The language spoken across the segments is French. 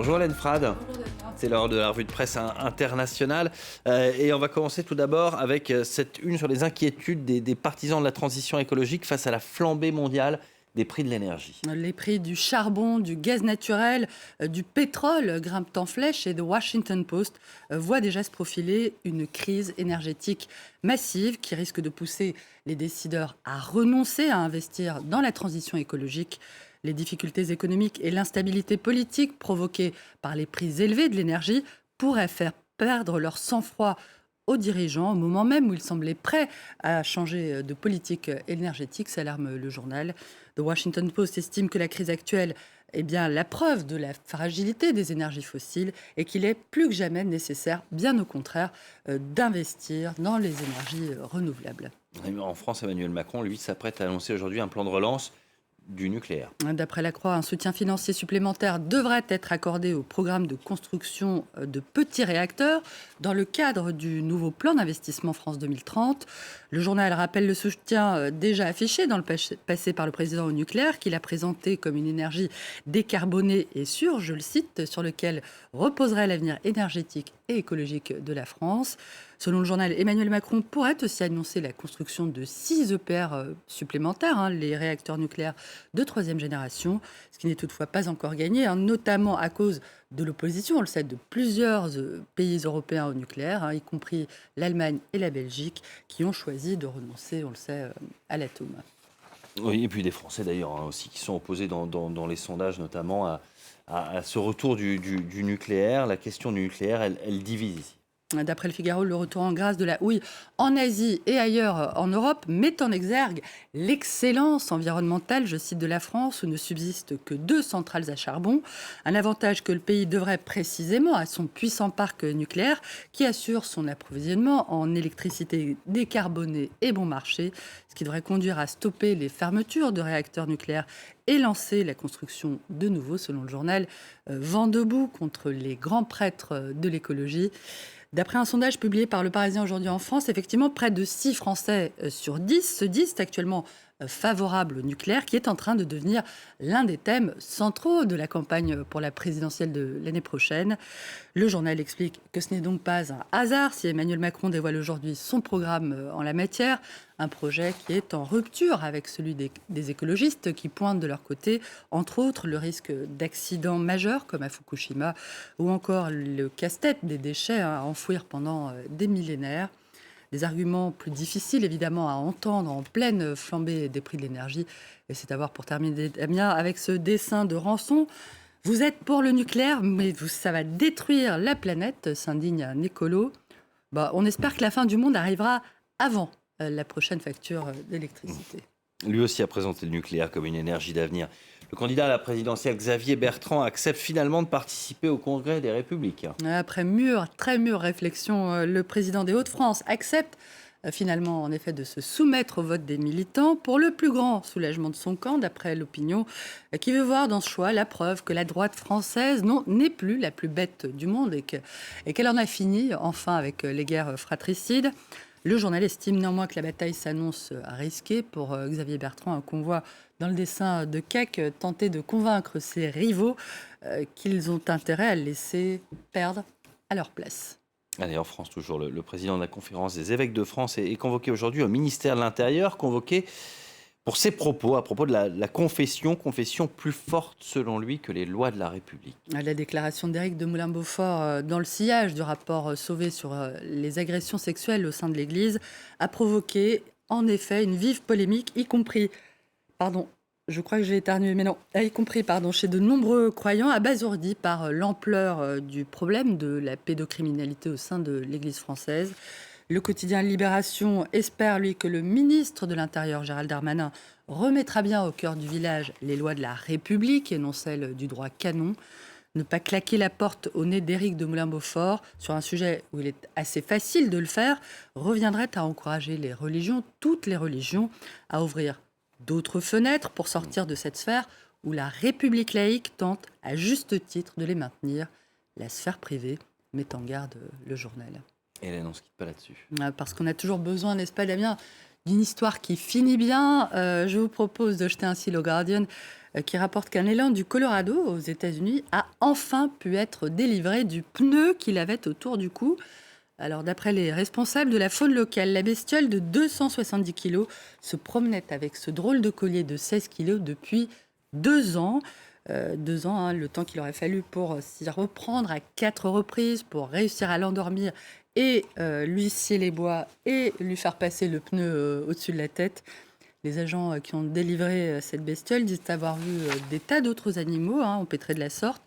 Bonjour Hélène Frade, c'est l'heure de la revue de presse internationale et on va commencer tout d'abord avec cette une sur les inquiétudes des partisans de la transition écologique face à la flambée mondiale des prix de l'énergie. Les prix du charbon, du gaz naturel, du pétrole grimpent en flèche et The Washington Post voit déjà se profiler une crise énergétique massive qui risque de pousser les décideurs à renoncer à investir dans la transition écologique. Les difficultés économiques et l'instabilité politique provoquées par les prix élevés de l'énergie pourraient faire perdre leur sang-froid aux dirigeants au moment même où ils semblaient prêts à changer de politique énergétique, s'alarme le journal. The Washington Post estime que la crise actuelle est bien la preuve de la fragilité des énergies fossiles et qu'il est plus que jamais nécessaire, bien au contraire, d'investir dans les énergies renouvelables. En France, Emmanuel Macron, lui, s'apprête à annoncer aujourd'hui un plan de relance du nucléaire. D'après la Croix, un soutien financier supplémentaire devrait être accordé au programme de construction de petits réacteurs dans le cadre du nouveau plan d'investissement France 2030. Le journal rappelle le soutien déjà affiché dans le passé par le président au nucléaire, qu'il a présenté comme une énergie décarbonée et sûre, je le cite, sur lequel reposerait l'avenir énergétique et écologique de la France. Selon le journal, Emmanuel Macron pourrait aussi annoncer la construction de 6 EPR supplémentaires, les réacteurs nucléaires de troisième génération, ce qui n'est toutefois pas encore gagné, notamment à cause de l'opposition, on le sait, de plusieurs pays européens au nucléaire, y compris l'Allemagne et la Belgique, qui ont choisi de renoncer, on le sait, à l'atome. Oui, et puis des Français d'ailleurs aussi qui sont opposés dans les sondages notamment à ce retour du nucléaire. La question du nucléaire, elle divise ici. D'après le Figaro, le retour en grâce de la houille en Asie et ailleurs en Europe met en exergue l'excellence environnementale, je cite, de la France, où ne subsistent que 2 centrales à charbon. Un avantage que le pays devrait précisément à son puissant parc nucléaire qui assure son approvisionnement en électricité décarbonée et bon marché, ce qui devrait conduire à stopper les fermetures de réacteurs nucléaires et lancer la construction de nouveaux, selon le journal Vent debout contre les grands prêtres de l'écologie. D'après un sondage publié par Le Parisien aujourd'hui en France, effectivement, près de 6 Français sur 10 se disent actuellement favorables au nucléaire, qui est en train de devenir l'un des thèmes centraux de la campagne pour la présidentielle de l'année prochaine. Le journal explique que ce n'est donc pas un hasard si Emmanuel Macron dévoile aujourd'hui son programme en la matière, un projet qui est en rupture avec celui des écologistes qui pointent de leur côté, entre autres, le risque d'accidents majeurs comme à Fukushima ou encore le casse-tête des déchets à enfouir pendant des millénaires. Des arguments plus difficiles, évidemment, à entendre en pleine flambée des prix de l'énergie. Et c'est à voir pour terminer, Damien, avec ce dessin de Rançon. Vous êtes pour le nucléaire, mais ça va détruire la planète, s'indigne un écolo. On espère que la fin du monde arrivera avant la prochaine facture d'électricité. Lui aussi a présenté le nucléaire comme une énergie d'avenir. Le candidat à la présidentielle, Xavier Bertrand, accepte finalement de participer au Congrès des Républicains. Après très mûre réflexion, le président des Hauts-de-France accepte finalement en effet de se soumettre au vote des militants pour le plus grand soulagement de son camp, d'après l'opinion, qui veut voir dans ce choix la preuve que la droite française n'est plus la plus bête du monde et qu'elle en a fini enfin avec les guerres fratricides. Le journal estime néanmoins que la bataille s'annonce risquée pour Xavier Bertrand, un convoi dans le dessin de Keck tenté de convaincre ses rivaux qu'ils ont intérêt à le laisser perdre à leur place. Allez, en France toujours, le président de la conférence des évêques de France est convoqué aujourd'hui au ministère de l'Intérieur, convoqué pour ses propos à propos de la confession plus forte selon lui que les lois de la République. La déclaration d'Éric de Moulin-Beaufort dans le sillage du rapport Sauvé sur les agressions sexuelles au sein de l'Église a provoqué en effet une vive polémique, y compris chez de nombreux croyants abasourdis par l'ampleur du problème de la pédocriminalité au sein de l'Église française. Le quotidien Libération espère, lui, que le ministre de l'Intérieur, Gérald Darmanin, remettra bien au cœur du village les lois de la République et non celles du droit canon. Ne pas claquer la porte au nez d'Éric de Moulin-Beaufort sur un sujet où il est assez facile de le faire reviendrait à encourager les religions, toutes les religions, à ouvrir d'autres fenêtres pour sortir de cette sphère où la République laïque tente, à juste titre, de les maintenir. La sphère privée met en garde le journal. Hélène, on ne se quitte pas là-dessus. Parce qu'on a toujours besoin, n'est-ce pas Damien, d'une histoire qui finit bien. Je vous propose de jeter un cil au Guardian qui rapporte qu'un élan du Colorado aux États-Unis a enfin pu être délivré du pneu qu'il avait autour du cou. Alors, d'après les responsables de la faune locale, la bestiole de 270 kilos se promenait avec ce drôle de collier de 16 kilos depuis 2 ans. 2 ans, hein, le temps qu'il aurait fallu pour s'y reprendre à 4 reprises, pour réussir à l'endormir et lui scier les bois et lui faire passer le pneu au-dessus de la tête. Les agents qui ont délivré cette bestiole disent avoir vu des tas d'autres animaux empêtrés de la sorte,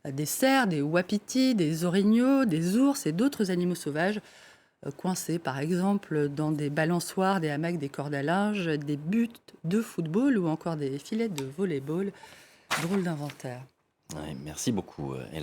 des cerfs, des wapitis, des orignaux, des ours et d'autres animaux sauvages, coincés par exemple dans des balançoires, des hamacs, des cordes à linge, des buts de football ou encore des filets de volley-ball. Drôle d'inventaire. Ouais, merci beaucoup.